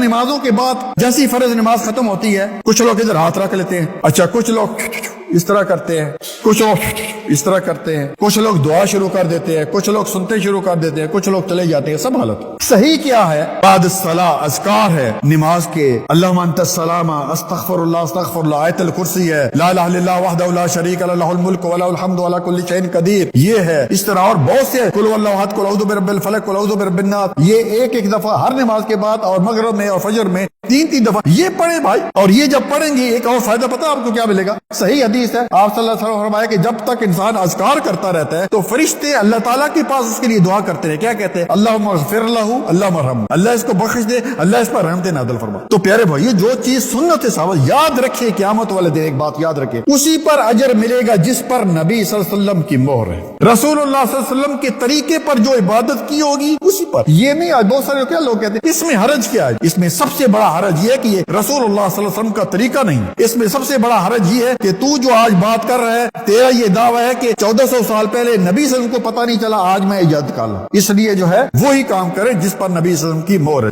نمازوں کے بعد جیسی فرض نماز ختم ہوتی ہے کچھ لوگ ادھر ہاتھ رکھ لیتے ہیں، اچھا کچھ لوگ اس طرح کرتے ہیں، کچھ لوگ اس طرح کرتے ہیں، کچھ لوگ دعا شروع کر دیتے ہیں، کچھ لوگ سنتے شروع کر دیتے ہیں، کچھ لوگ چلے جاتے ہیں. سب حالت صحیح کیا ہے؟ بعد الصلاۃ اذکار ہے نماز کے، اللہم انت السلام، استغفر اللہ، آیت الکرسی ہے، لا الہ الا اللہ وحدہ لا شریک لہ، لہ الملک ولہ الحمد علی کل شیء قدیر، یہ ہے. اس طرح اور بہت سے، قل هو اللہ احد، قل اعوذ برب الفلق، قل اعوذ برب الناس، یہ ایک دفعہ ہر نماز کے بعد، اور مغرب میں اور فجر میں 3 دفعہ یہ پڑھیں بھائی. اور یہ جب پڑھیں گے ایک اور فائدہ پتہ آپ کو کیا ملے گا؟ صحیح حدیث ہے، آپ صلی اللہ علیہ وسلم فرمایا کہ جب تک انسان اذکار کرتا رہتا ہے تو فرشتے اللہ تعالیٰ کے پاس اس کے لیے دعا کرتے ہیں. کیا کہتے ہیں؟ اللہم اغفر لہ، اللہم ارحمہ، اللہ اس کو بخش دے، اللہ اس پر رحمت نازل فرما. تو پیارے بھائی جو چیز سنت ثابت، یاد رکھے قیامت والے دن ایک بات یاد رکھے، اسی پر اجر ملے گا جس پر نبی صلی اللہ علیہ وسلم کی مہر ہے. رسول اللہ صلی اللہ علیہ وسلم کے طریقے پر جو عبادت کی ہوگی اسی پر. یہ نہیں آج بہت سارے کیا لوگ کہتے ہیں اس میں حرج کیا ہے؟ اس میں سب سے بڑا حرج یہ ہے کہ یہ رسول اللہ صلی اللہ علیہ وسلم کا طریقہ نہیں. اس میں سب سے بڑا حرج یہ ہے کہ تو جو آج بات کر رہا ہے، تیرا یہ دعویٰ ہے کہ 1400 سال پہلے نبی صلی اللہ علیہ وسلم کو پتہ نہیں چلا، آج میں ایجاد کر لوں. اس لیے جو ہے وہی کام کرے جس پر نبی صلی اللہ علیہ وسلم کی مہر ہے.